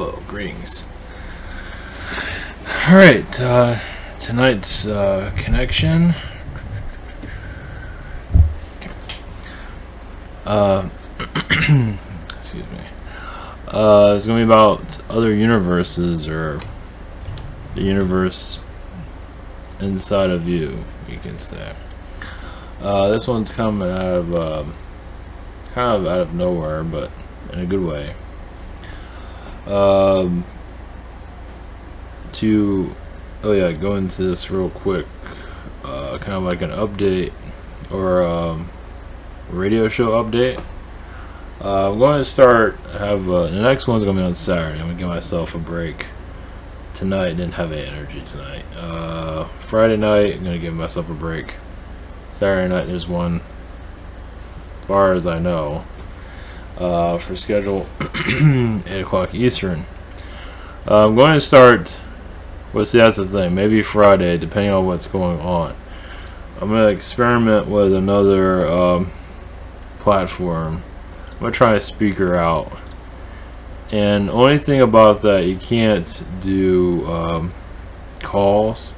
Hello, greetings. Alright, tonight's connection. Excuse me. It's gonna be about other universes, or the universe inside of you, you can say. This one's coming out of kind of out of nowhere, but in a good way. Go into this real quick, kind of like an update or radio show update. I'm going to start the next one's going to be on Saturday. I'm going to give myself a break tonight. Didn't have any energy tonight. Friday night I'm going to give myself a break. Saturday night there's one, as far as I know, for schedule 8 o'clock Eastern. I'm going to start, well, see, that's the thing, maybe Friday, depending on what's going on. I'm going to experiment with another platform. I'm going to try a speaker out. And only thing about that, you can't do calls,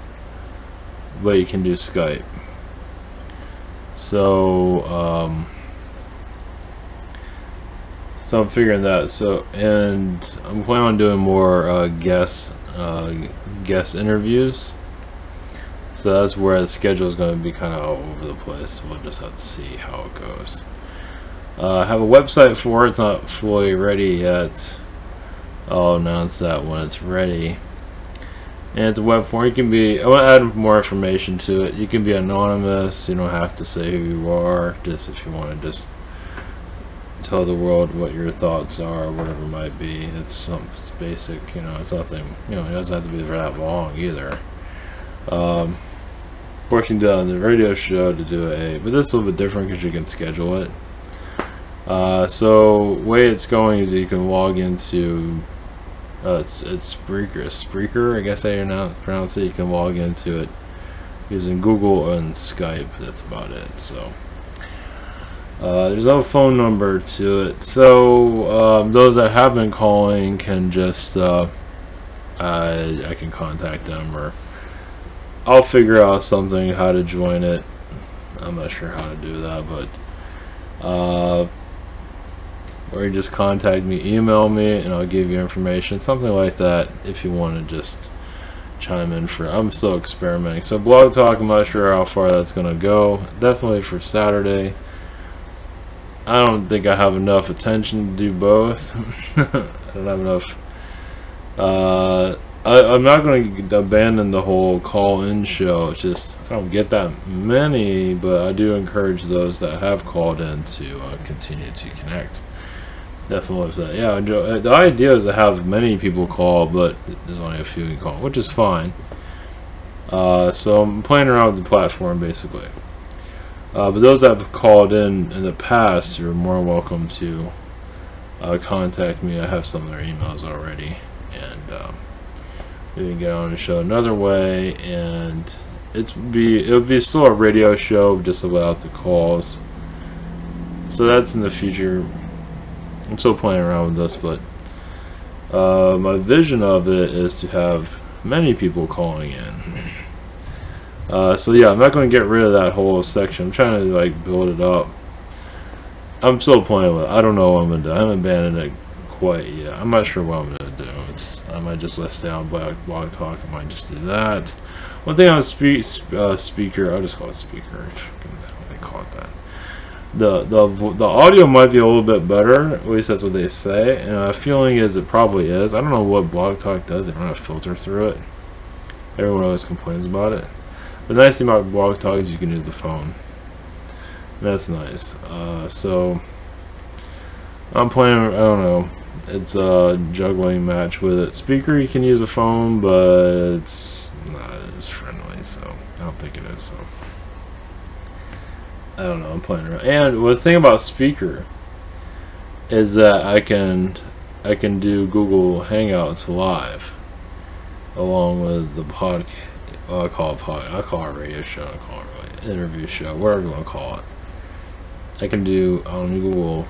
but you can do Skype. So, so I'm figuring that. So, and I'm planning on doing more guest interviews. So that's where the schedule is going to be kind of all over the place. We'll just have to see how it goes. I have a website for it. It's not fully ready yet. I'll announce that when it's ready. And it's a web form. You can be, I want to add more information to it. You can be anonymous. You don't have to say who you are. Just if you want to just tell the world what your thoughts are, or whatever it might be. It's basic, you know. It's nothing, you know. It doesn't have to be for that long either. Working down the radio show to do but this is a little bit different because you can schedule it. So way it's going is you can log into it's Spreaker, I guess I pronounce it. You can log into it using Google and Skype. That's about it. So there's no phone number to it, so those that have been calling can just I can contact them, or I'll figure out something how to join it. I'm not sure how to do that, but or you just contact me, email me, and I'll give you information, something like that, if you want to just chime in. I'm still experimenting. So Blog Talk, I'm not sure how far that's gonna go. Definitely for Saturday. I don't think I have enough attention to do both. I don't have enough. I'm not going to abandon the whole call-in show. It's just I don't get that many, but I do encourage those that have called in to continue to connect. Definitely with that. Yeah, the idea is to have many people call, but there's only a few you call, which is fine. So I'm playing around with the platform basically. But those that have called in the past, you're more welcome to contact me. I have some of their emails already, and we can get on the show another way, and it'll be still a radio show just without the calls. So that's in the future. I'm still playing around with this, but my vision of it is to have many people calling in. So yeah, I'm not going to get rid of that whole section. I'm trying to like build it up. I'm still playing with it. I don't know what I'm going to do. I haven't abandoned it quite yet. I'm not sure what I'm going to do. I might just let stay on Blog Talk. I might just do that. One thing on speaker, I'll just call it speaker. What they call it that. The audio might be a little bit better. At least that's what they say. And my feeling is it probably is. I don't know what Blog Talk does. They don't have a filter through it. Everyone always complains about it. The nice thing about Blog Talk is you can use the phone. That's nice. So I'm playing, I don't know, it's a juggling match with it. Speaker, you can use a phone, but it's not as friendly, so I don't think it is. So I don't know, I'm playing around. And the thing about speaker is that I can do Google Hangouts live along with the podcast. I call it a radio show, I call it an interview show, whatever you want to call it. I can do on Google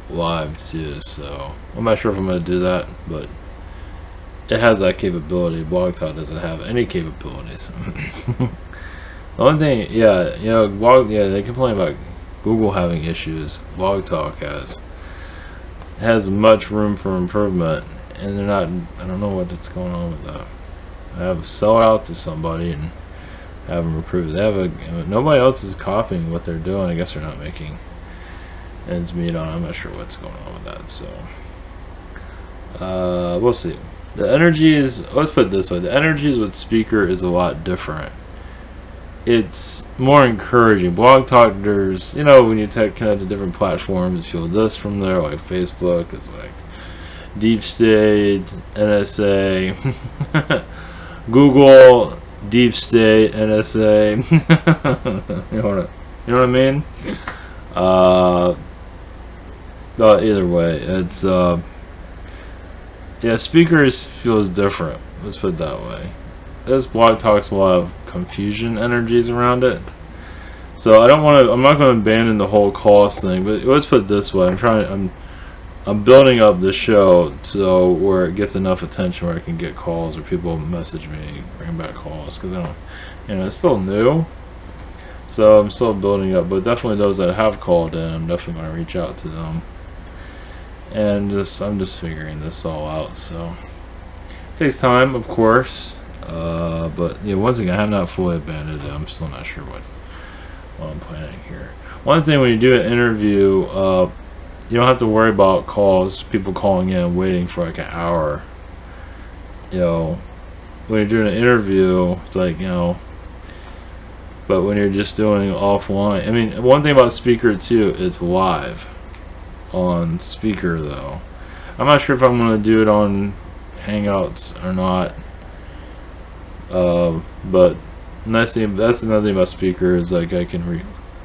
Live too, so I'm not sure if I'm going to do that, but it has that capability. Blog Talk doesn't have any capabilities. The only thing, yeah, you know, they complain about Google having issues. Blog Talk has much room for improvement, and they're not. I don't know what's going on with that. I have sold out to somebody and have them improve. They have nobody else is copying what they're doing. I guess they're not making ends meet on. I'm not sure what's going on with that. So we'll see. The energy is, let's put it this way, the energies with Speaker is a lot different. It's more encouraging. Blog Talk, there's, you know, when you connect to different platforms, you feel this from there, like Facebook, it's like Deep State, NSA, Google, Deep State, NSA, you know what I mean? But either way, it's, yeah, Speakers feels different. Let's put it that way. This Blog Talk's a lot of confusion energies around it. So I'm not going to abandon the whole calls thing. But let's put it this way: I'm building up the show so where it gets enough attention where I can get calls or people message me, bring back calls, because I don't, you know, it's still new. So I'm still building up. But definitely those that have called in, I'm definitely going to reach out to them. And I'm just figuring this all out, so it takes time, of course, but yeah, once again, I have not fully abandoned it. I'm still not sure what I'm planning here. One thing, when you do an interview, you don't have to worry about people calling in waiting for like an hour. You know, when you're doing an interview, it's like, you know, but when you're just doing offline, I mean, one thing about Speaker too, it's live on Speaker though. I'm not sure if I'm going to do it on Hangouts or not, but that's another thing about Speaker, is like I can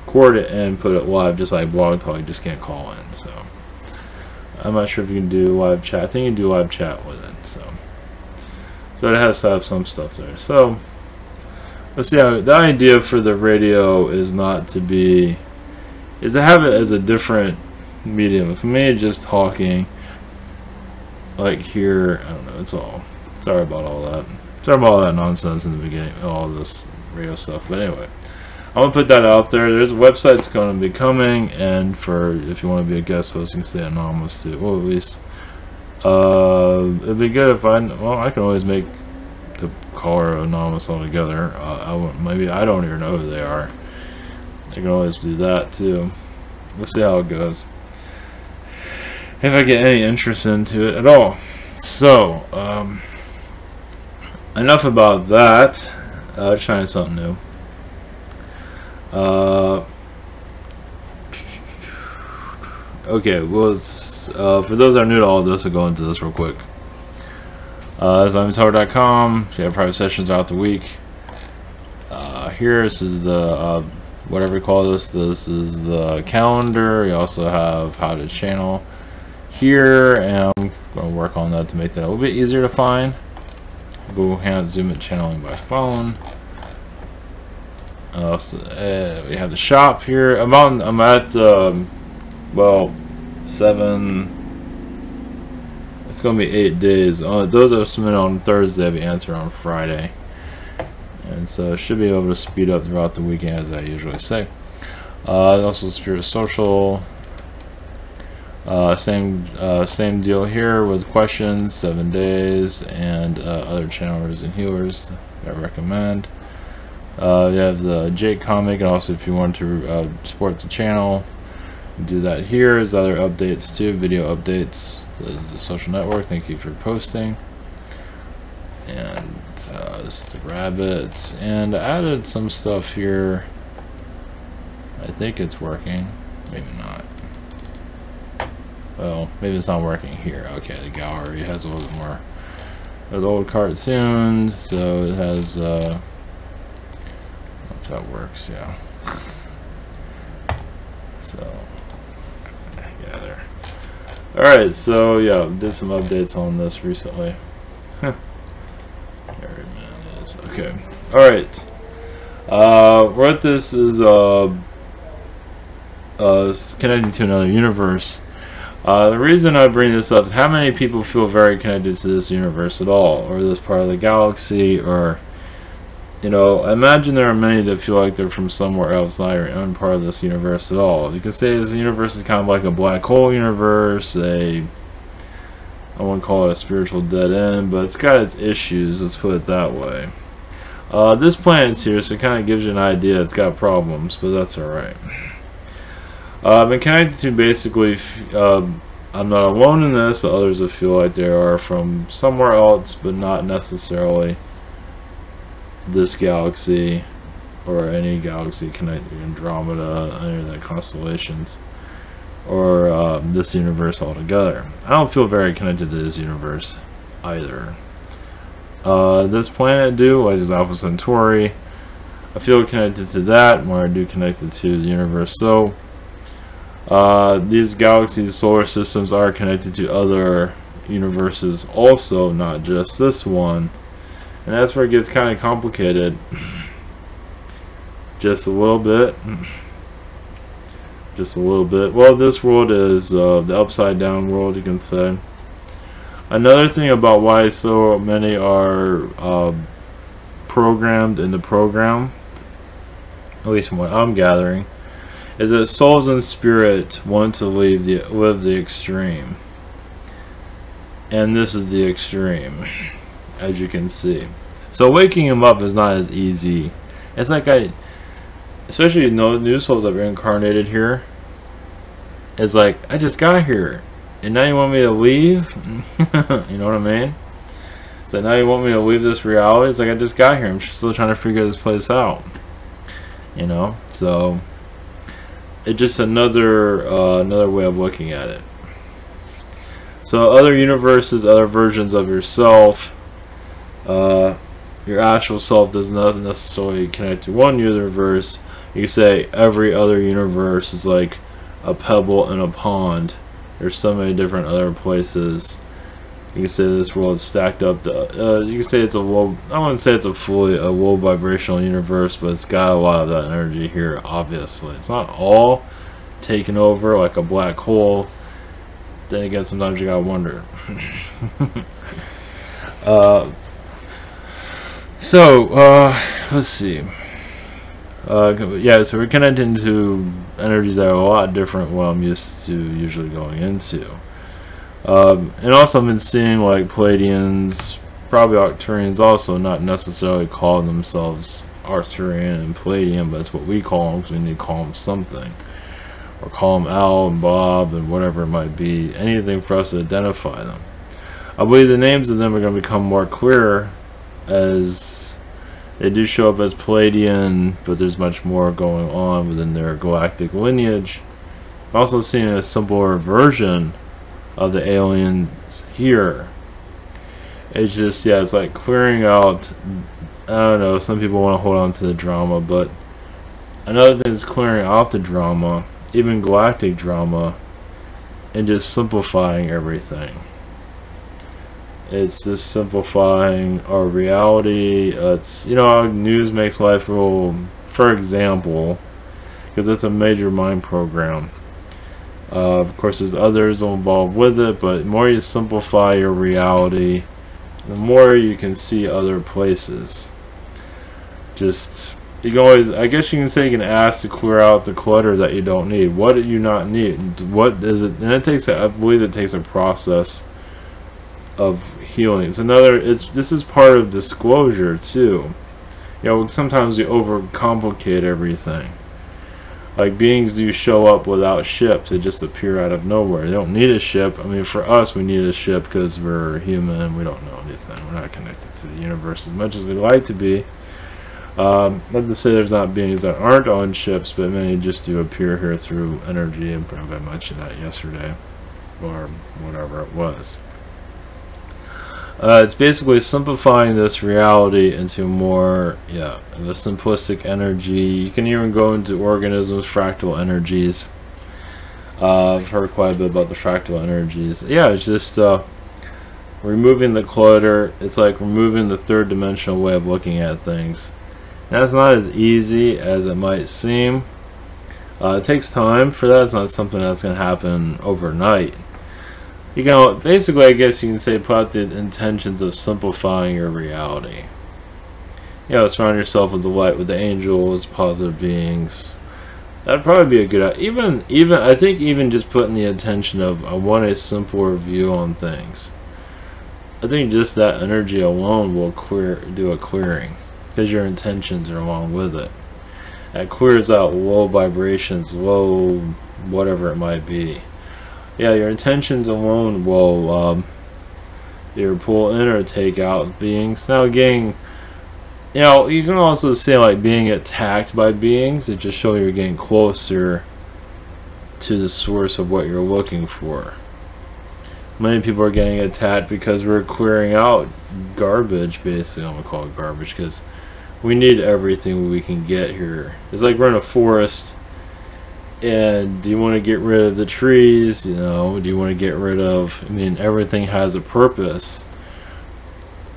record it and put it live just like Blog Talk. You just can't call in. So I'm not sure if you can do live chat. I think you can do live chat with it, so it has to have some stuff there. So let's see. The idea for the radio is to have it as a different medium. For me, just talking like here, I don't know, it's all, sorry about all that, nonsense in the beginning, all this radio stuff. But anyway, I'm gonna put that out there. There's a website that's going to be coming, and if you want to be a guest host, you can stay anonymous too. Well, at least it'd be good if I can always make the caller anonymous altogether. Maybe I don't even know who they are. I can always do that too. We'll see how it goes, if I get any interest into it at all. So, enough about that. Trying something new. Okay, for those that are new to all this, I'll go into this real quick. ZombieTalk.com. You have private sessions throughout the week. Here, this is the whatever you call this. This is the calendar. You also have how to channel here, and I'm going to work on that to make that a little bit easier to find. Google Hangout, Zoom it, channeling by phone. We have the shop here. I'm at well, 7. It's going to be 8 days. Those are submitted on Thursday. I'll be answered on Friday, and so I should be able to speed up throughout the weekend, as I usually say. Also, Spirit Social. Same deal here with questions, 7 days, and other channelers and healers I recommend. You have the Jake comic, and also if you want to support the channel, do that here. There's other updates too, video updates. There's the social network. Thank you for posting. And this is the rabbit, and I added some stuff here. I think it's working, maybe not. Well, maybe it's not working here. Okay, the gallery has a little bit more of the old cartoons, so it has, if that works, yeah. So, yeah, there. Alright, so, yeah, did some updates on this recently. There it is. Okay. Alright. What this is, connecting to another universe. The reason I bring this up is how many people feel very connected to this universe at all, or this part of the galaxy, or, you know, I imagine there are many that feel like they're from somewhere else, not your own part of this universe at all. You could say this universe is kind of like a black hole universe, I wouldn't call it a spiritual dead end, but it's got its issues, let's put it that way. This planet's here, so it kind of gives you an idea. It's got problems, but that's alright. I've been connected to basically, I'm not alone in this, but others that feel like they are from somewhere else, but not necessarily this galaxy, or any galaxy connected to Andromeda, any of the constellations, or this universe altogether. I don't feel very connected to this universe either. This planet I do, like is Alpha Centauri. I feel connected to that more I do connected to the universe. So these galaxies, solar systems are connected to other universes also, not just this one. And that's where it gets kind of complicated. Just a little bit. Just a little bit. Well, this world is the upside down world, you can say. Another thing about why so many are programmed in the program, at least from what I'm gathering, is that souls and spirit want to live the extreme. And this is the extreme, as you can see. So waking him up is not as easy. It's like especially new souls that are incarnated here, it's like, I just got here, and now you want me to leave? You know what I mean? So now you want me to leave this reality? It's like, I just got here, I'm still trying to figure this place out. You know? So it's just another way of looking at it. So other universes, other versions of yourself, your actual self does not necessarily connect to one universe. You can say every other universe is like a pebble in a pond. There's so many different other places. You can say this world is stacked up to, you can say it's a low, I wouldn't say it's a low vibrational universe, but it's got a lot of that energy here, obviously. It's not all taken over like a black hole. Then again, sometimes you gotta wonder. Let's see. Yeah, so we're connected into energies that are a lot different than what I'm used to usually going into. And also I've been seeing like Pleiadians, probably Arcturians also, not necessarily calling themselves Arcturian and Pleiadian, but that's what we call them because we need to call them something. Or call them Al and Bob and whatever it might be. Anything for us to identify them. I believe the names of them are going to become more clear as they do show up as Pleiadian, but there's much more going on within their galactic lineage. I'm also seeing a simpler version of the aliens here. It's just, yeah, it's like clearing out, I don't know, some people want to hold on to the drama, but another thing is clearing out the drama, even galactic drama, and just simplifying everything. It's just simplifying our reality. It's, you know, how news makes life real, for example, because it's a major mind program. Of course, there's others involved with it, but the more you simplify your reality, the more you can see other places. Just, you can always, I guess you can say, you can ask to clear out the clutter that you don't need. What do you not need? What is it? And it takes, I believe it takes a process of healing. It's another, this is part of disclosure too. You know, sometimes we overcomplicate everything. Like beings do show up without ships, they just appear out of nowhere. They don't need a ship. I mean, for us, we need a ship because we're human, we don't know anything. We're not connected to the universe as much as we'd like to be. Not to say there's not beings that aren't on ships, but many just do appear here through energy, and I mentioned that yesterday, or whatever it was. It's basically simplifying this reality into more, of a simplistic energy. You can even go into organisms, fractal energies. I've heard quite a bit about the fractal energies. Yeah, it's just removing the clutter. It's like removing the third dimensional way of looking at things. And that's not as easy as it might seem. It takes time for that. It's not something that's going to happen overnight. You can basically, I guess you can say, put out the intentions of simplifying your reality. You know, surround yourself with the light, with the angels, positive beings. That'd probably be a good idea. Even I think even just putting the intention of I want a simpler view on things. I think just that energy alone will do a clearing, because your intentions are along with it. It clears out low vibrations, low whatever it might be. Yeah, your intentions alone will either pull in or take out beings. Now, again, you know, you can also say like being attacked by beings. It just shows you're getting closer to the source of what you're looking for. Many people are getting attacked because we're clearing out garbage, basically. I'm going to call it garbage because we need everything we can get here. It's like we're in a forest, and do you want to get rid of the trees? You know, do you want to get rid of, I mean, everything has a purpose.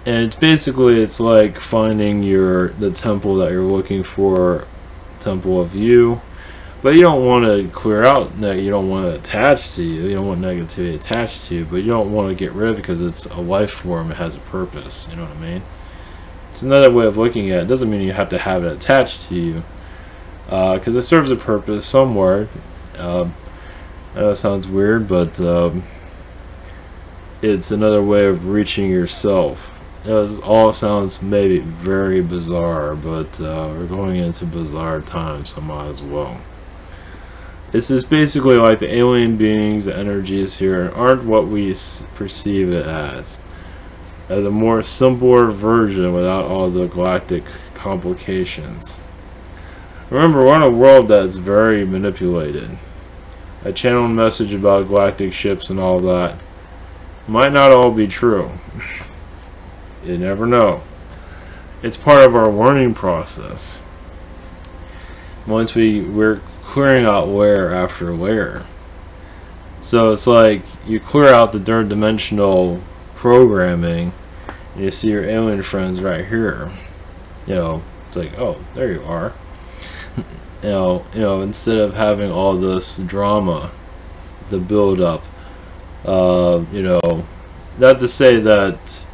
And it's basically, it's like finding the temple that you're looking for, temple of you. But you don't want to clear out, you don't want to attach to you, you don't want negativity attached to you, but you don't want to get rid of it because it's a life form, it has a purpose, you know what I mean? It's another way of looking at it. It doesn't mean you have to have it attached to you, because it serves a purpose somewhere. I know it sounds weird, but it's another way of reaching yourself. This all sounds maybe very bizarre, but we're going into bizarre times, so I might as well. This is basically like the alien beings, the energies here aren't what we perceive it as a more simpler version without all the galactic complications. Remember, we're in a world that's very manipulated. I channeled a message about galactic ships and all that. Might not all be true. You never know. It's part of our learning process. Once we're clearing out layer after layer. So it's like you clear out the third dimensional programming, and you see your alien friends right here. You know, it's like, oh, there you are. you know, instead of having all this drama, the build up. You know, not to say that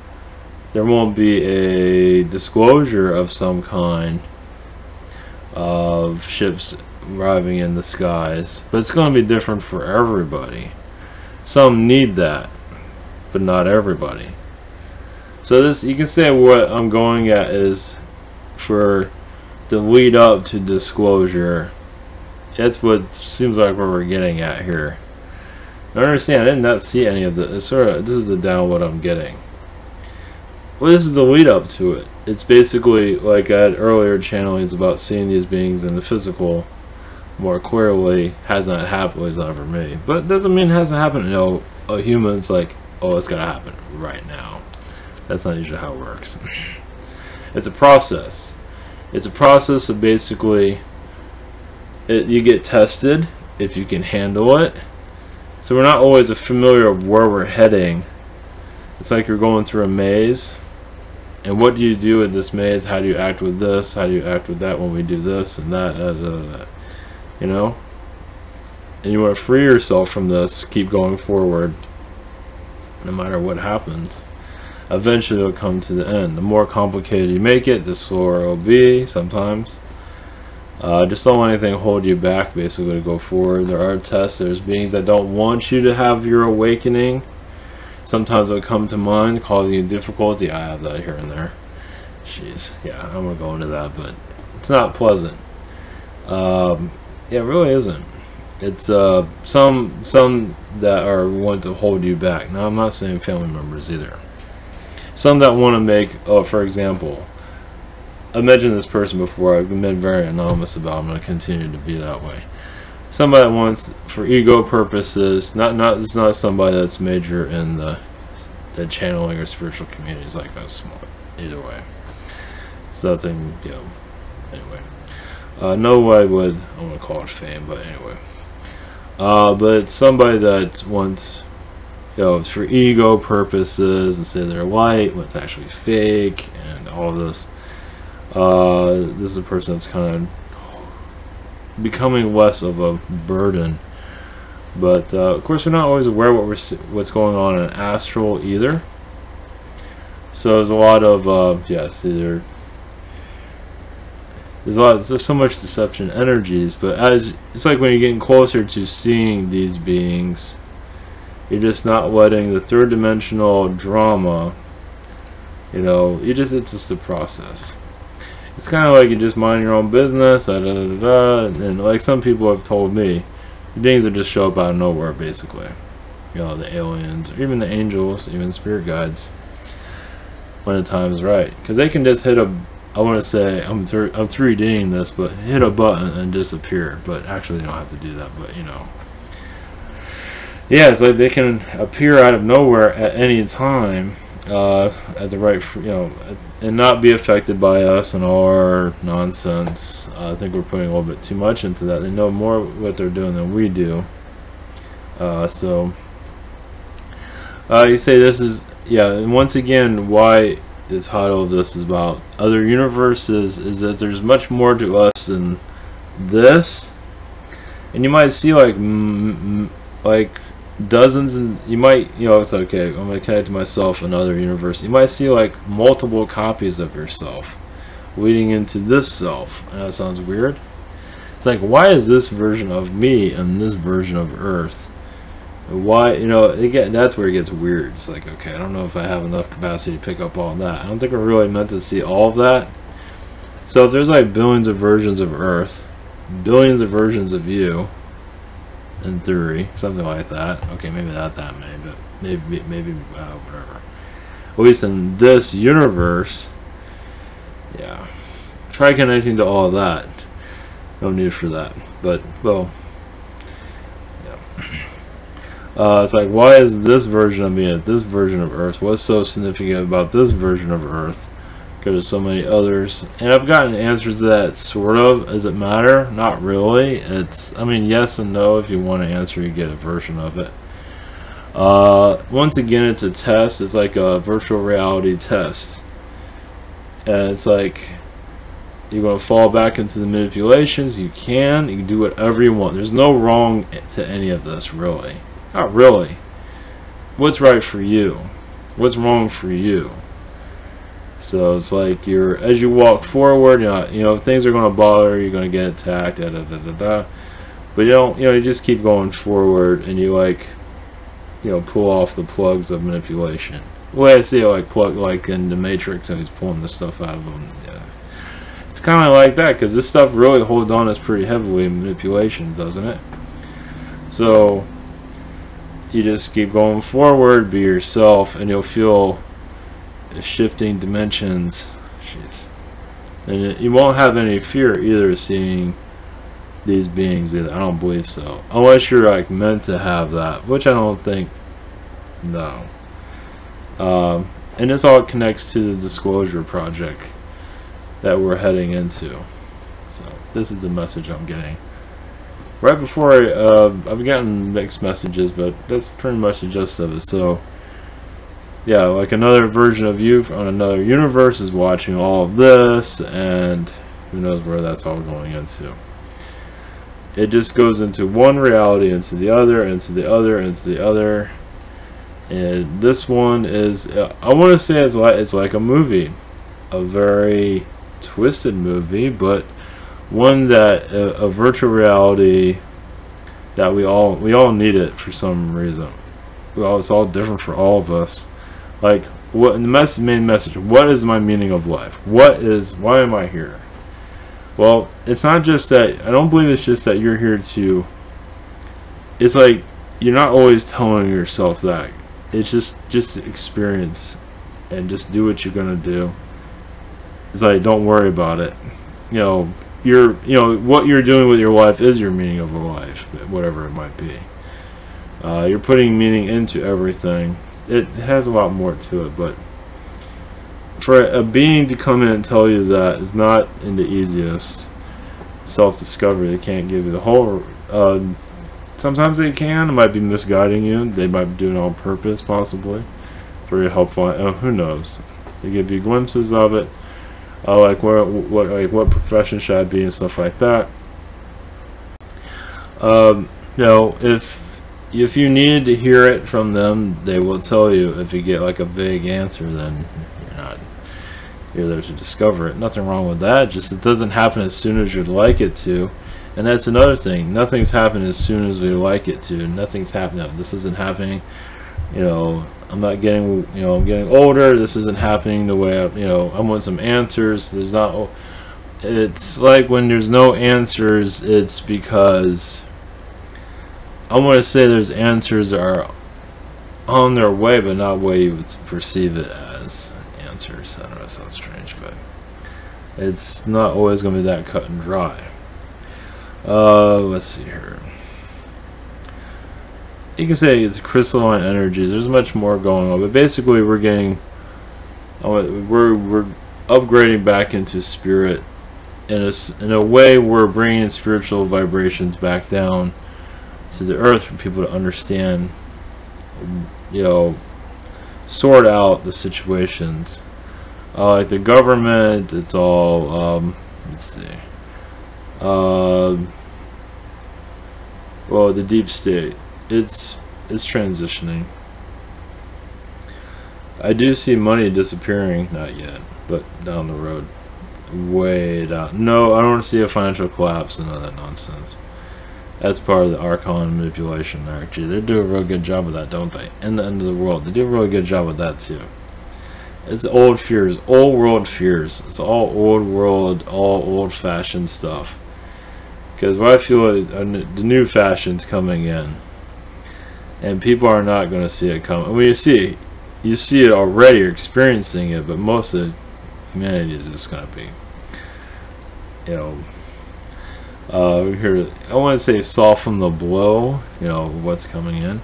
there won't be a disclosure of some kind of ships arriving in the skies, but it's going to be different for everybody. Some need that, but not everybody. So this, you can say what I'm going at is for the lead up to disclosure. That's what seems like what we're getting at here. I understand, I did not see any of this. This is the download I'm getting. Well, this is the lead up to it. It's basically like I had earlier channelings about seeing these beings in the physical more clearly. Has not happened, at least not for me. But it doesn't mean it hasn't happened. You know, a human's like, oh, it's gonna happen right now. That's not usually how it works. It's a process. It's a process of basically, you get tested if you can handle it. So we're not always familiar of where we're heading. It's like you're going through a maze. And what do you do with this maze? How do you act with this? How do you act with that when we do this and that? You know? And you want to free yourself from this. Keep going forward. No matter what happens. Eventually it'll come to the end. The more complicated you make it, the slower it'll be sometimes. Just don't let anything hold you back, basically, to go forward. There are tests. There's beings that don't want you to have your awakening. Sometimes it'll come to mind, causing you difficulty. I have that here and there. Jeez, yeah, I'm gonna go into that, but it's not pleasant. Yeah, it really isn't. It's some that are want to hold you back. Now, I'm not saying family members either. Some that want to make, for example, I mentioned this person before. I've been very anonymous about. I'm going to continue to be that way. Somebody that wants, for ego purposes, it's not somebody that's major in the channeling or spiritual communities like us. Small, either way. So that's, you know, anyway. No way would, I want to call it fame, but anyway. But it's somebody that wants, you know, it's for ego purposes and say they're light when it's actually fake and all this. This is a person that's kind of becoming less of a burden But of course, we're not always aware what's going on in astral either. So there's a lot of yes, there's so much deception energies. But as it's like when you're getting closer to seeing these beings, you're just not letting the third dimensional drama. You know, it's just a process. It's kind of like you just mind your own business, and like some people have told me, the beings will just show up out of nowhere, basically. You know, the aliens, or even the angels, even spirit guides, when the time is right. Because they can just hit a, I want to say, I'm 3Ding this, but hit a button and disappear. But actually, they don't have to do that, but you know. Yeah, it's like they can appear out of nowhere at any time, at the right, you know, and not be affected by us and all our nonsense. I think we're putting a little bit too much into that. They know more what they're doing than we do. So you say this is, yeah, and once again, why the title of this is about other universes is that there's much more to us than this. And you might see like dozens, and you might, you know, it's okay, I'm going to connect to myself in another universe. You might see like multiple copies of yourself leading into this self. And that sounds weird. It's like, why is this version of me and this version of Earth? Why, you know, that's where it gets weird. It's like, okay, I don't know if I have enough capacity to pick up all that. I don't think we're really meant to see all of that. So if there's like billions of versions of Earth, billions of versions of you, in theory, something like that. Okay, maybe not that many, but maybe whatever. At least in this universe, yeah. Try connecting to all of that. No need for that, but well, yeah. It's like, why is this version of me at this version of Earth? What's so significant about this version of Earth? Because there's so many others, and I've gotten answers to that, sort of. Does it matter? Not really. It's, I mean, yes and no. If you want to answer, you get a version of it. Once again, it's a test. It's like a virtual reality test, and it's like you're going to fall back into the manipulations. You can do whatever you want. There's no wrong to any of this, really. Not really. What's right for you? What's wrong for you? So it's like as you walk forward, you know, if things are going to bother, you're going to get attacked, but you don't, you know, you just keep going forward, and you like, you know, pull off the plugs of manipulation. The way I see it, like in the Matrix, and he's pulling the stuff out of them. Yeah, it's kind of like that, because this stuff really holds on us pretty heavily in manipulation, doesn't it? So you just keep going forward, be yourself, and you'll feel shifting dimensions. Jeez. And you won't have any fear either seeing these beings either. I don't believe so, unless you're like meant to have that, which I don't think. No. And this all connects to the disclosure project that we're heading into. So this is the message I'm getting right before I've gotten mixed messages, but that's pretty much the gist of it. So yeah, like another version of you on another universe is watching all of this, and who knows where that's all going into. It just goes into one reality, into the other, into the other, into the other. And this one is, I want to say it's like a movie. A very twisted movie, but one that, a virtual reality that we all need it for some reason. Well, it's all different for all of us. Like, what the main message, what is my meaning of life? Why am I here? Well, it's not just that, I don't believe it's just that you're here to, it's like, you're not always telling yourself that. It's just experience, and just do what you're gonna do. It's like, don't worry about it. You know, what you're doing with your life is your meaning of a life, whatever it might be. You're putting meaning into everything. It has a lot more to it, but for a being to come in and tell you that is not in the easiest self-discovery. They can't give you the whole, sometimes they can, it might be misguiding you, they might be doing it on purpose, possibly, very helpful, who knows. They give you glimpses of it, like what profession should I be and stuff like that. You know, if if you needed to hear it from them, they will tell you. If you get like a vague answer, then you're there to discover it. Nothing wrong with that, just it doesn't happen as soon as you'd like it to. And that's another thing, nothing's happening as soon as we like it to. Nothing's happening. This isn't happening, you know, I'm not getting, you know, I'm getting older, this isn't happening the way I, you know, I want some answers. There's not, it's like when there's no answers, it's because I want to say there's answers that are on their way, but not the way you would perceive it as answers. I don't know, it sounds strange, but it's not always going to be that cut and dry. Let's see here. You can say it's crystalline energies. There's much more going on, but basically we're getting, we're upgrading back into spirit. In a way, we're bringing spiritual vibrations back down to the earth for people to understand, you know, sort out the situations. Like the government, it's all, let's see, well, the deep state, it's transitioning. I do see money disappearing, not yet, but down the road, way down. No, I don't see a financial collapse and none of that nonsense. That's part of the Archon manipulation there. Gee, they do a real good job with that, don't they? In the end of the world, they do a really good job with that too. It's old fears, old world fears. It's all old world, all old-fashioned stuff. Because what I feel is the new fashion's coming in, and people are not going to see it come. I mean, you see it already, you're experiencing it, but most of humanity is just going to be, you know. Here, I want to say soften the blow, you know, what's coming in.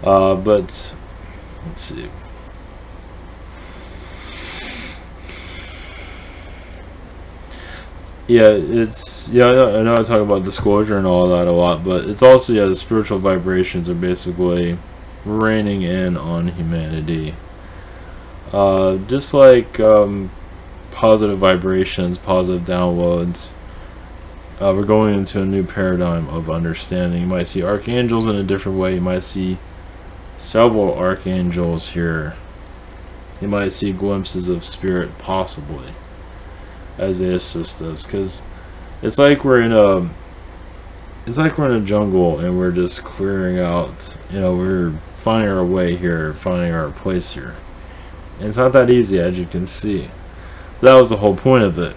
But let's see. Yeah, it's, yeah, I know I talk about disclosure and all that a lot, but it's also, yeah, the spiritual vibrations are basically raining in on humanity. Just like positive vibrations, positive downloads. We're going into a new paradigm of understanding. You might see archangels in a different way. You might see several archangels here. You might see glimpses of spirit, possibly, as they assist us. Because it's like we're in a jungle and we're just clearing out. You know, we're finding our way here, finding our place here. And it's not that easy, as you can see. That was the whole point of it.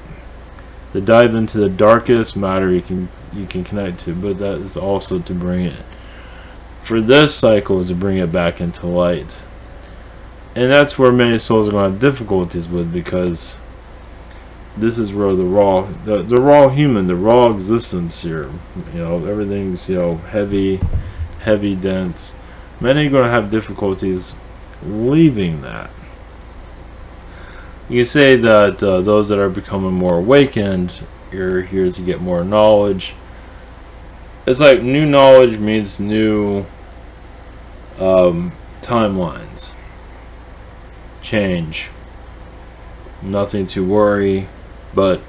To dive into the darkest matter you can connect to, but that is also to bring it, for this cycle, is to bring it back into light. And that's where many souls are going to have difficulties with, because this is where the raw human, the raw existence here, you know, everything's, you know, heavy, dense. Many are going to have difficulties leaving that. You say that those that are becoming more awakened, you're here to get more knowledge. It's like new knowledge means new timelines. Change. Nothing to worry, but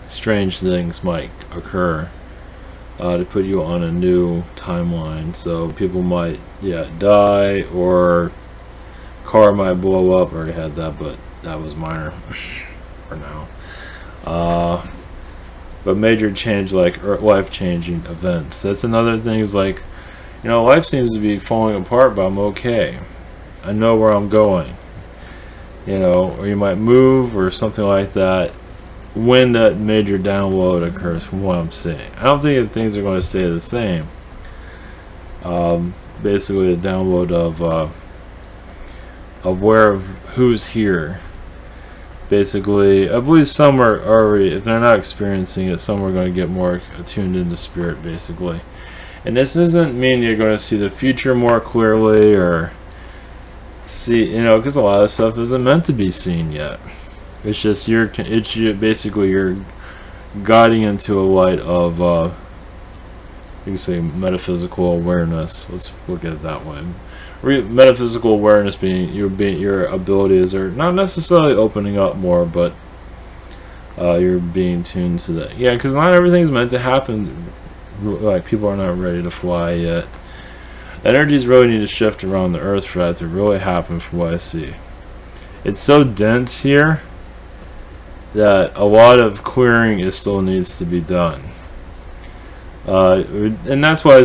strange things might occur to put you on a new timeline. So people might, yeah, die, or car might blow up. I already had that, but that was minor for now. But major change, like life-changing events. That's another thing, is like, you know, life seems to be falling apart, but I'm okay. I know where I'm going. You know, or you might move or something like that when that major download occurs, from what I'm seeing. I don't think that things are going to stay the same. Basically, the download of who's here. Basically, I believe some are already, if they're not experiencing it, some are going to get more attuned into spirit, basically. And this doesn't mean you're going to see the future more clearly, or see, you know, because a lot of stuff isn't meant to be seen yet. It's just basically you're guiding into a light of you can say metaphysical awareness. Let's look at it that way. Metaphysical awareness being your abilities are not necessarily opening up more, but you're being tuned to that. Yeah, because not everything's meant to happen. Like, people are not ready to fly yet. Energies really need to shift around the Earth for that to really happen from what I see. It's so dense here that a lot of clearing still needs to be done. And that's why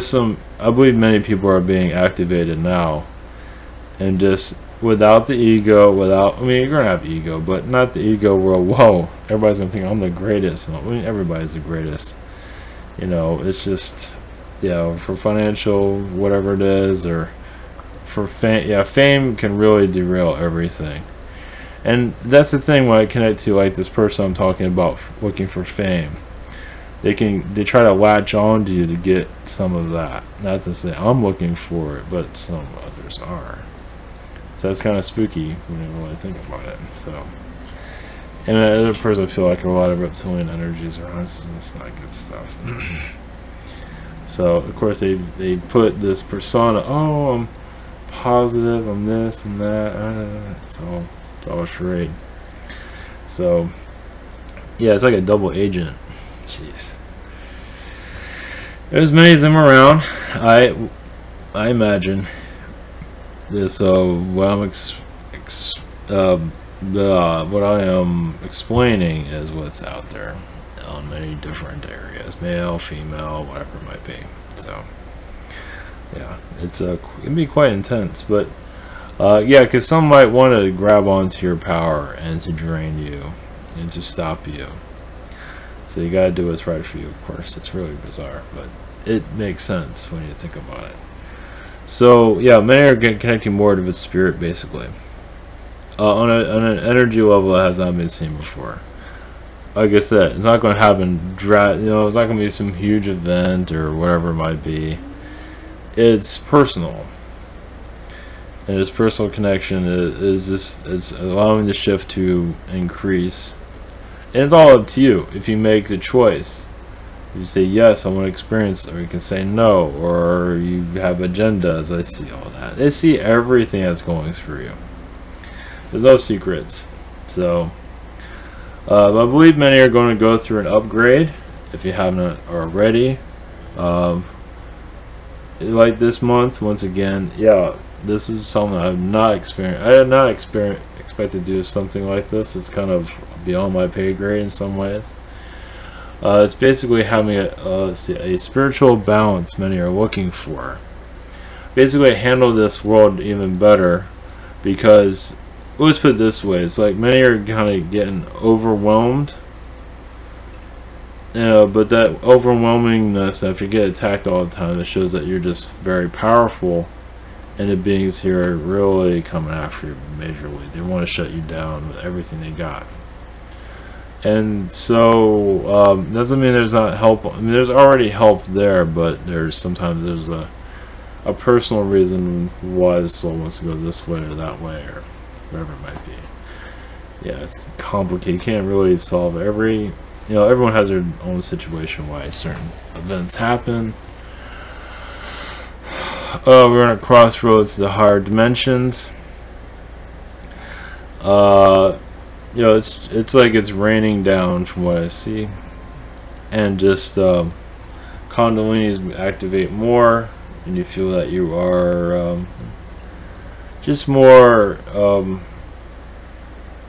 I believe many people are being activated now. And just without the ego, I mean, you're going to have ego, but not the ego where, whoa, everybody's going to think I'm the greatest. I mean, everybody's the greatest. You know, it's just, you know, for financial, whatever it is, or for fame. Yeah, fame can really derail everything. And that's the thing when I connect to, like, this person I'm talking about looking for fame. They try to latch on to you to get some of that. Not to say I'm looking for it, but some others are. So that's kind of spooky when you really think about it. So, and the other person, I feel like a lot of reptilian energies around. It's not good stuff. So of course they put this persona. Oh, I'm positive. I'm this and that. It's all a charade. So yeah, it's like a double agent. Jeez. There's many of them around. I imagine this. What I am explaining is what's out there on many different areas, male, female, whatever it might be. So yeah, it'd be quite intense, but yeah, because some might want to grab onto your power and to drain you and to stop you. So you gotta do what's right for you, of course. It's really bizarre, but it makes sense when you think about it. So yeah, many are connecting more to the spirit, basically, on an energy level that has not been seen before. Like I said, it's not going to happen. It's not going to be some huge event or whatever it might be. It's personal, and this personal connection is allowing the shift to increase. And it's all up to you if you make the choice. You say yes, I want to experience, or you can say no, or you have agendas. I see all that. They see everything that's going through you. There's no secrets. So, I believe many are going to go through an upgrade if you haven't already. Like this month, once again, yeah, this is something I've not experienced. I had not expect to do something like this. It's kind of beyond my pay grade in some ways. It's basically having a spiritual balance many are looking for. Basically handle this world even better, because let's put it this way, it's like many are kind of getting overwhelmed, but that overwhelmingness, if you get attacked all the time, it shows that you're just very powerful, and the beings here are really coming after you majorly. They want to shut you down with everything they got. And so doesn't mean there's not help. I mean, there's already help there, but sometimes there's a personal reason why the soul wants to go this way or that way or whatever it might be. Yeah, it's complicated. You can't really solve everyone has their own situation why certain events happen. We're on a crossroads to the higher dimensions. It's like it's raining down from what I see, and just Kundalini's activate more, and you feel that you are just more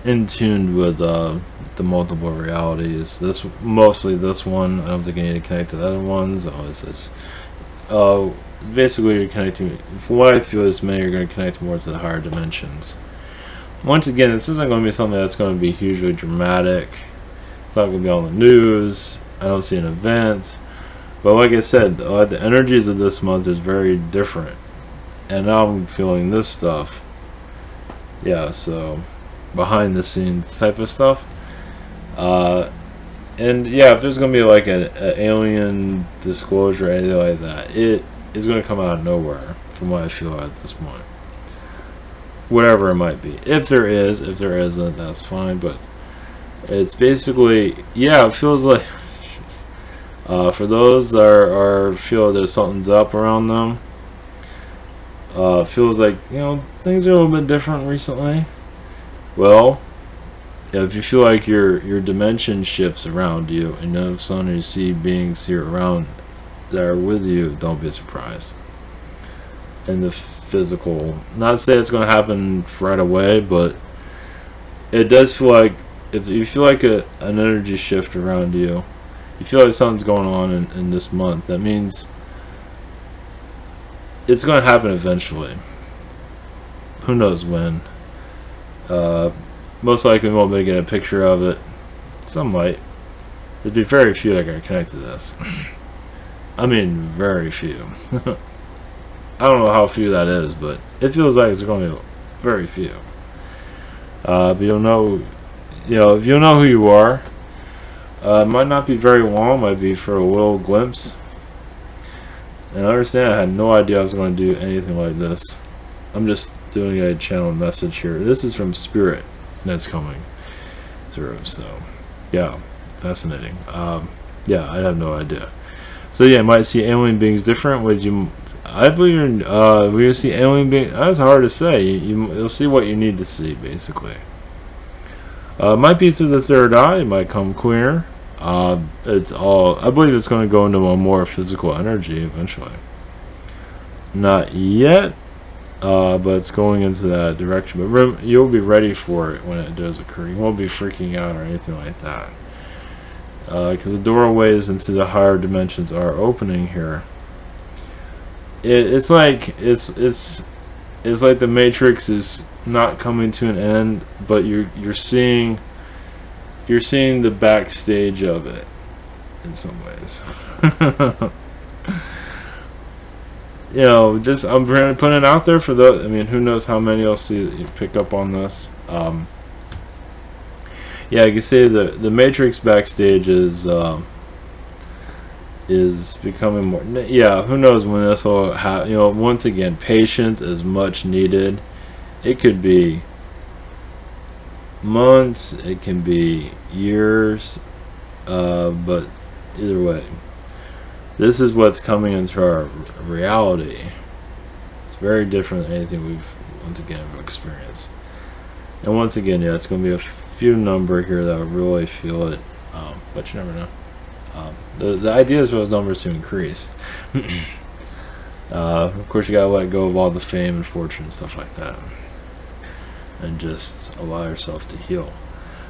in tune with the multiple realities. Mostly this one. I don't think I need to connect to the other ones. Basically, you're connecting. From what I feel, is maybe you're going to connect more to the higher dimensions. Once again, this isn't going to be something that's going to be hugely dramatic. It's not going to be on the news. I don't see an event. But like I said, the energies of this month is very different. And now I'm feeling this stuff. Yeah, so behind the scenes type of stuff. And yeah, if there's going to be like an alien disclosure or anything like that, it is going to come out of nowhere from what I feel at this point. Whatever it might be. If there isn't, that's fine, but it's basically, yeah, it feels like for those that feel there's something's up around them, feels like, things are a little bit different recently. Well, if you feel like your dimension shifts around you, and all of a sudden you see beings here around that are with you, don't be surprised. in the physical. Not to say it's going to happen right away, but it does feel like, if you feel like an energy shift around you, you feel like something's going on in this month, that means it's going to happen eventually. Who knows when. Most likely we won't be able to get a picture of it. Some might. There'd be very few that can connect to this. I mean, very few. I don't know how few that is, but it feels like it's going to be very few. But you'll know, if you'll know who you are, it might not be very long, might be for a little glimpse. And I understand I had no idea I was going to do anything like this. I'm just doing a channel message here. This is from Spirit that's coming through, so yeah, fascinating. Yeah, I have no idea. So yeah, you might see alien beings different. I believe we're gonna see alien beings. That's hard to say. You'll see what you need to see, basically. Might be through the third eye. It might come clear. It's all. I believe it's going to go into a more physical energy eventually. Not yet, but it's going into that direction. But you'll be ready for it when it does occur. You won't be freaking out or anything like that, because the doorways into the higher dimensions are opening here. It's like the Matrix is not coming to an end, but you're seeing the backstage of it in some ways. Just I'm putting it out there for those. I mean, who knows how many you'll see that you pick up on this. Yeah, you can see the Matrix backstage is becoming more. Yeah, who knows when this will happen. Once again, patience is much needed. It could be months, it can be years, but either way, this is what's coming into our reality. It's very different than anything we've once again experienced. And once again, yeah, it's going to be a few number here that will really feel it, but you never know. The idea is for those numbers to increase. Of course, you gotta let go of all the fame and fortune and stuff like that, and just allow yourself to heal.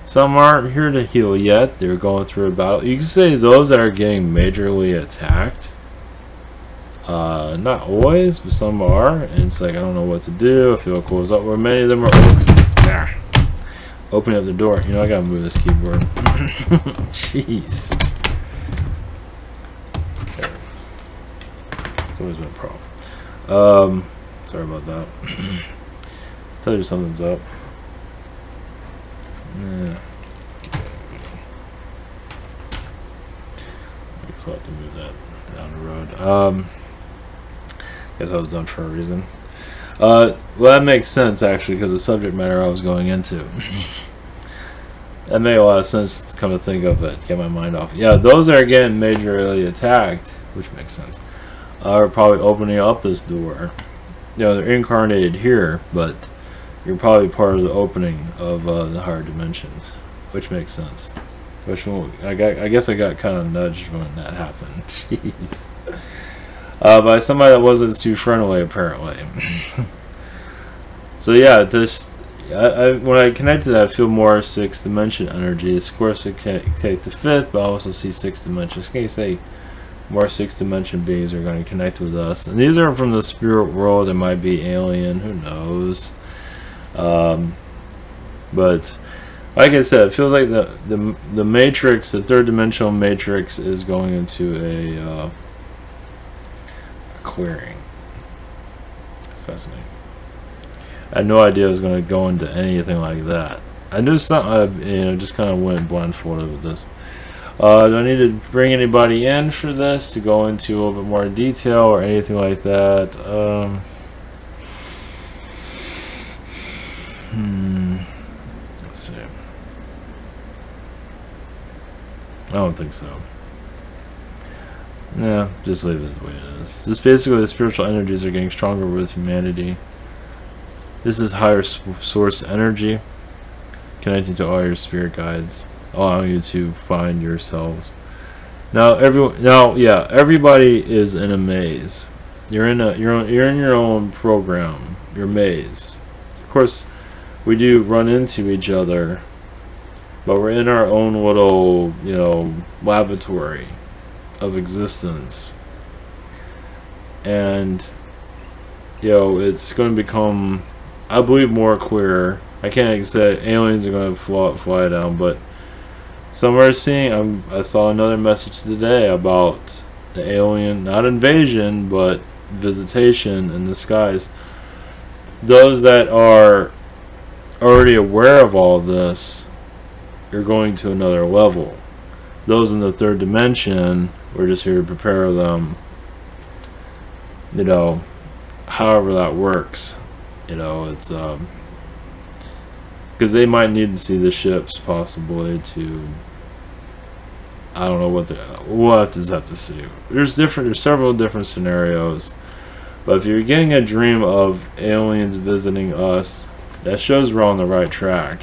Some aren't here to heal yet. They're going through a battle. You can say those that are getting majorly attacked. Not always, but some are. And it's like, I don't know what to do. I feel closed up. Where many of them are opening up the door. I gotta move this keyboard. Jeez. It's always been a problem. Sorry about that. Tell you something's up. Yeah. I guess I'll have to move that down the road. Guess I was done for a reason. Well, that makes sense actually, because the subject matter I was going into. That made a lot of sense to come to think of it. Get my mind off. Yeah, those that are getting majorly attacked, which makes sense, are probably opening up this door. They're incarnated here, but you're probably part of the opening of the higher dimensions, which makes sense. I guess I got kind of nudged when that happened. Jeez. By somebody that wasn't too friendly, apparently. So yeah, just when I connect to that, I feel more 6th dimension energies. Of course, I can't take the 5th, but I also see 6th dimensions. Can you say more 6th dimension beings are going to connect with us? And these are from the spirit world. It might be alien. Who knows? But like I said, it feels like the matrix, the 3rd dimensional matrix, is going into a clearing. It's fascinating. I had no idea I was going to go into anything like that. I knew something. Just kind of went blindfolded with this. Do I need to bring anybody in for this to go into a little bit more detail or anything like that? Let's see. I don't think so. Yeah, just leave it the way it is. Just basically, the spiritual energies are getting stronger with humanity. This is higher source energy, connecting to all your spirit guides, allowing you to find yourselves. Now, everybody is in a maze. You're in your own program, your maze. Of course, we do run into each other, but we're in our own little, laboratory of existence. And, it's going to become, I believe, more clear. I can't say aliens are going to fly down, but some are seeing, I saw another message today about the alien, not invasion, but visitation in the skies. Those that are already aware of all this are going to another level. Those in the third dimension, we're just here to prepare them, however that works. It's because they might need to see the ships possibly to, I don't know what we'll just have to see. There's several different scenarios, but if you're getting a dream of aliens visiting us, that shows we're on the right track.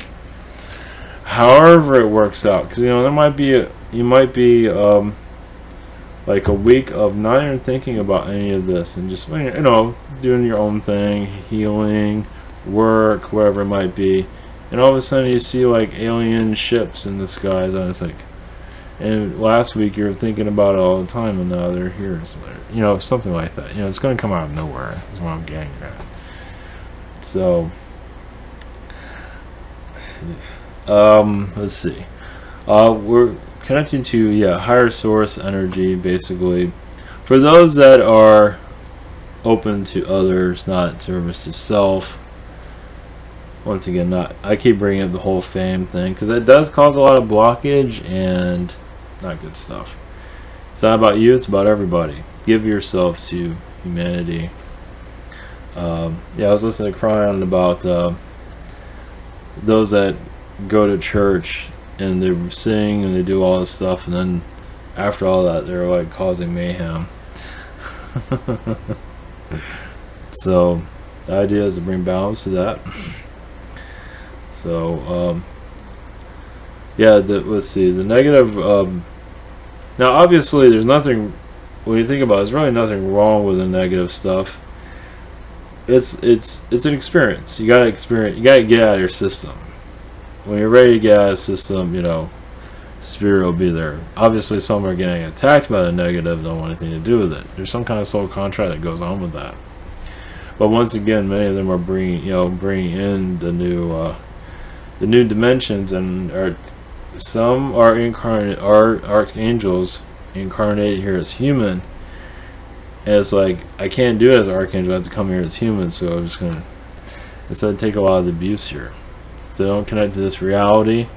However it works out, because there might be you might be like a week of not even thinking about any of this and just doing your own thing, healing, work, whatever it might be, and all of a sudden you see like alien ships in the skies, and it's like, and last week you were thinking about it all the time, and now they're here. So something like that. It's going to come out of nowhere. Is what I'm getting at. So, let's see. We're connecting to higher source energy, basically. For those that are open to others, not service to self. Once again, I keep bringing up the whole fame thing because it does cause a lot of blockage and not good stuff. It's not about you, it's about everybody. Give yourself to humanity. I was listening to Cryon about those that go to church and they sing and they do all this stuff, and then after all that they're like causing mayhem. So the idea is to bring balance to that. So let's see, the negative, now obviously there's nothing, when you think about it, there's really nothing wrong with the negative stuff. It's an experience. You gotta get out of your system. When you're ready to get out of the system, spirit will be there. Obviously some are getting attacked by the negative, don't want anything to do with it. There's some kind of soul contract that goes on with that. But once again, many of them are bringing in the new dimensions, and some are incarnate, are archangels incarnated here as human. And it's like, I can't do it as an archangel, I have to come here as human, so I'm just gonna take a lot of the abuse here. So don't connect to this reality,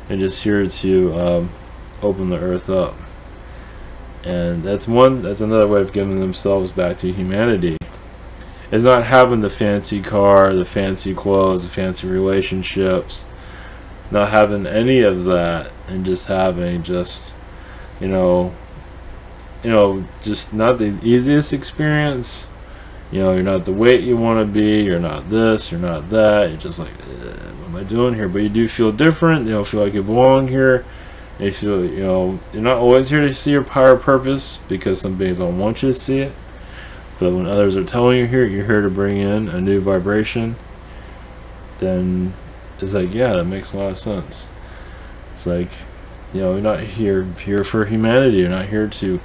and just here to open the earth up. And that's another way of giving themselves back to humanity. It's not having the fancy car, the fancy clothes, the fancy relationships, not having any of that, and just having just not the easiest experience. You're not the weight you want to be, you're not this, you're not that, you're just like, what am I doing here? But you do feel different, feel like you belong here. You feel, you're not always here to see your higher purpose, because some beings don't want you to see it. But when others are telling you you're here to bring in a new vibration, then it's like, yeah, that makes a lot of sense. It's like, you're not here for humanity. You're not here to,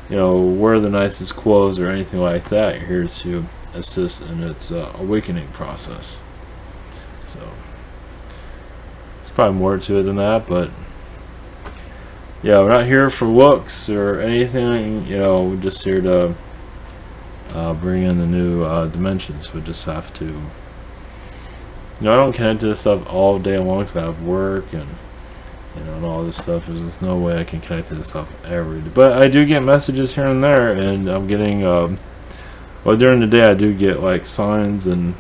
wear the nicest clothes or anything like that. You're here to assist in its awakening process. So, it's probably more to it than that, but we're not here for looks or anything. We're just here to bring in the new dimensions. We just have to, I don't connect to this stuff all day long, because I have work and and all this stuff. There's just no way I can connect to this stuff every day. But I do get messages here and there, and I'm getting during the day I do get like signs, and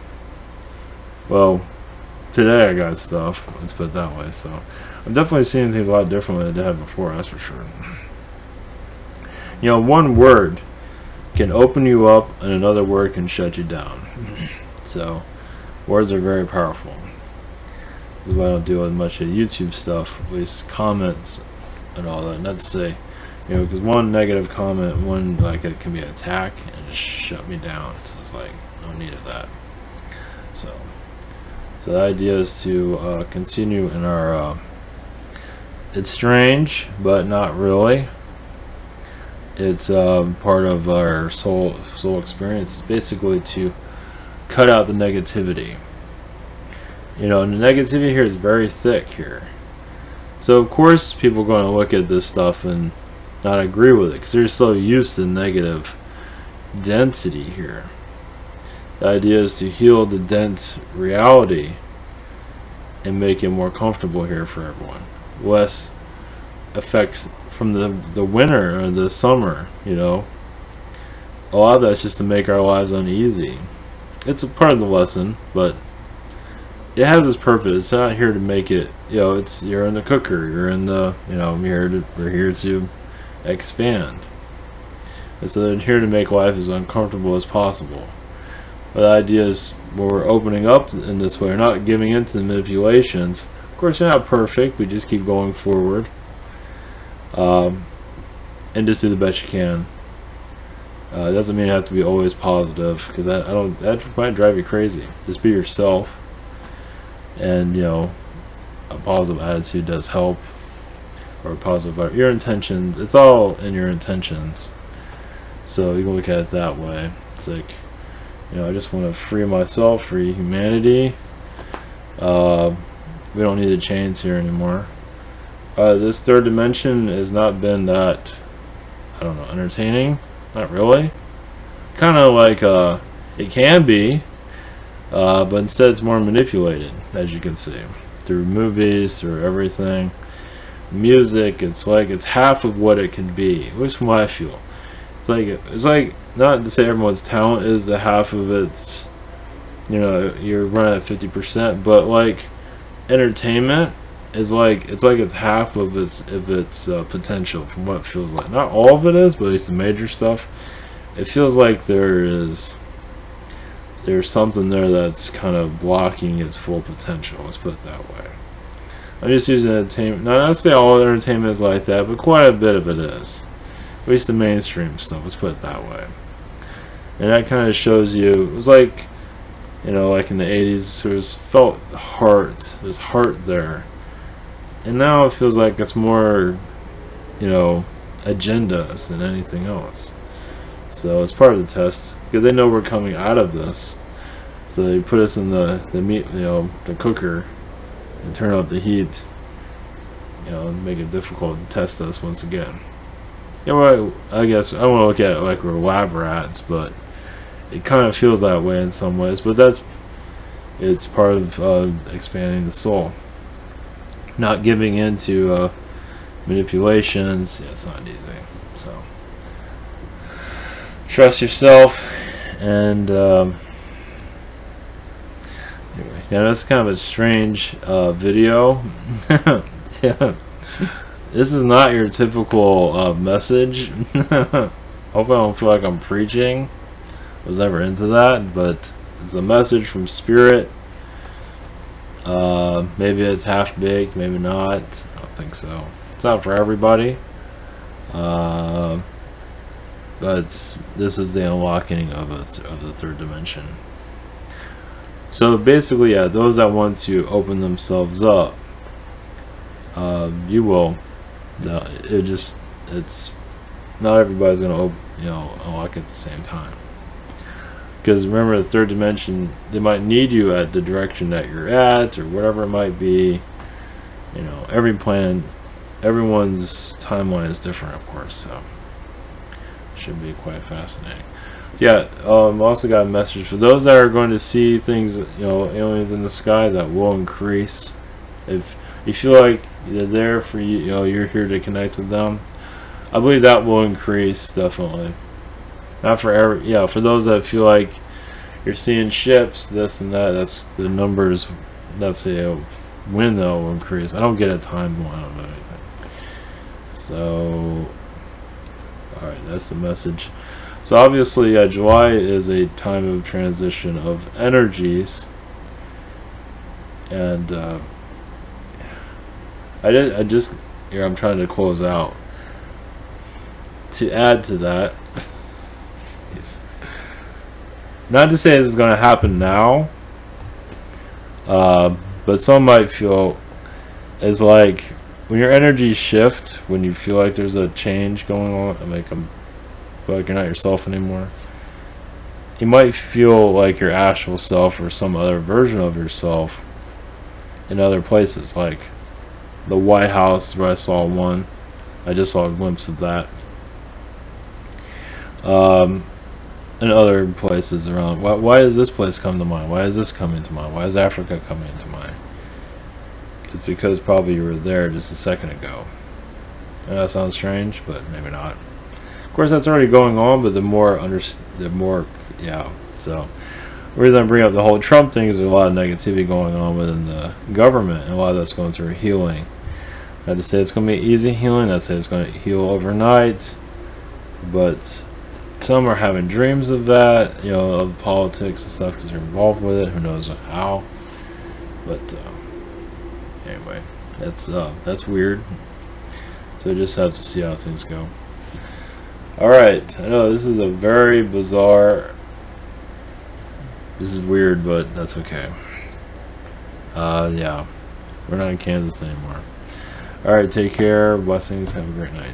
today I got stuff, let's put it that way. So I'm definitely seeing things a lot differently than I did before, that's for sure. One word can open you up, and another word can shut you down. So words are very powerful. This is why I don't deal with much of YouTube stuff, at least comments and all that. Not to say, because one negative comment, it can be an attack, and just shut me down. So it's like, no need of that. So the idea is to continue in our it's strange, but not really. It's part of our soul experience. It's basically to cut out the negativity. You know, and the negativity here is very thick here. So of course people are going to look at this stuff and not agree with it because they're so used to negative density here. The idea is to heal the dense reality and make it more comfortable here for everyone. Less effects from the winter or the summer, you know. A lot of that's just to make our lives uneasy. It's a part of the lesson, but it has its purpose. It's not here to make it, you know, it's, you're in the cooker, you're in the, you know, we're here to expand. And so they're here to make life as uncomfortable as possible. But the idea is, when we're opening up in this way, we're not giving in to the manipulations. Of course, you're not perfect, we just keep going forward. And just do the best you can. It doesn't mean you have to be always positive, because that might drive you crazy. Just be yourself. And, you know, a positive attitude does help, or a positive, your intentions, it's all in your intentions. So you can look at it that way. It's like, you know, I just want to free myself, free humanity. We don't need the chains here anymore. This third dimension has not been that, I don't know, entertaining. Not really. Kind of like, it can be. But instead it's more manipulated, as you can see, through movies, through everything, music. It's like it's half of what it can be, at least from what I feel. It's like not to say everyone's talent is the half of its, you know, you're running at 50%, but like entertainment is like it's half of its potential from what it feels like. Not all of it is, but at least the major stuff. It feels like there's something there that's kind of blocking its full potential. Let's put it that way. I'm just using entertainment. Now, not to say all entertainment is like that, but quite a bit of it is. At least the mainstream stuff. Let's put it that way. And that kind of shows you. It was like, you know, like in the 80s, there was felt heart. There's heart there. And now it feels like it's more, you know, agendas than anything else. So it's part of the test, because they know we're coming out of this. So they put us in the meat, you know, the cooker, and turn up the heat, you know, and make it difficult to test us once again. Yeah, well, I guess I want to look at it like we're lab rats, but it kind of feels that way in some ways. But it's part of expanding the soul, not giving in to manipulations. Yeah, it's not easy. So trust yourself, and anyway, yeah, that's kind of a strange video. Yeah, this is not your typical message. Hope I don't feel like I'm preaching. I was never into that, but it's a message from Spirit. Maybe it's half baked, maybe not. I don't think so. It's not for everybody. But this is the unlocking of the third dimension. So basically, yeah, those that want to open themselves up, you will. No, it's not everybody's gonna unlock at the same time. Because remember, the third dimension, they might need you at the direction that you're at, or whatever it might be. You know, everyone's timeline is different, of course. So should be quite fascinating. Yeah, also got a message for those that are going to see things, you know, aliens in the sky, that will increase. If you feel like they're there for you, you know, you're here to connect with them, I believe that will increase, definitely. Not for for those that feel like you're seeing ships, this and that, that's the numbers, that's the window will increase. I don't get a time line on anything. So, alright, that's the message. So obviously, July is a time of transition of energies, and I'm trying to close out. To add to that, Jeez. Not to say this is going to happen now, but some might feel it's like when your energies shift, when you feel like there's a change going on, like feel like you're not yourself anymore. You might feel like your actual self or some other version of yourself in other places, like the White House where I saw one. I just saw a glimpse of that. And other places around. Why does this place come to mind? Why is this coming to mind? Why is Africa coming into mind? It's because probably you were there just a second ago. And that sounds strange, but maybe not. Of course, that's already going on, but the more, yeah. So, the reason I bring up the whole Trump thing is there's a lot of negativity going on within the government, and a lot of that's going through healing. Not to say it's going to be easy healing, not to say it's going to heal overnight, but some are having dreams of that, you know, of politics and stuff because they're involved with it. Who knows how? But anyway, that's weird. So just have to see how things go. All right, I know this is a very bizarre. This is weird, but that's okay. Yeah, we're not in Kansas anymore. All right, take care. Blessings. Have a great night.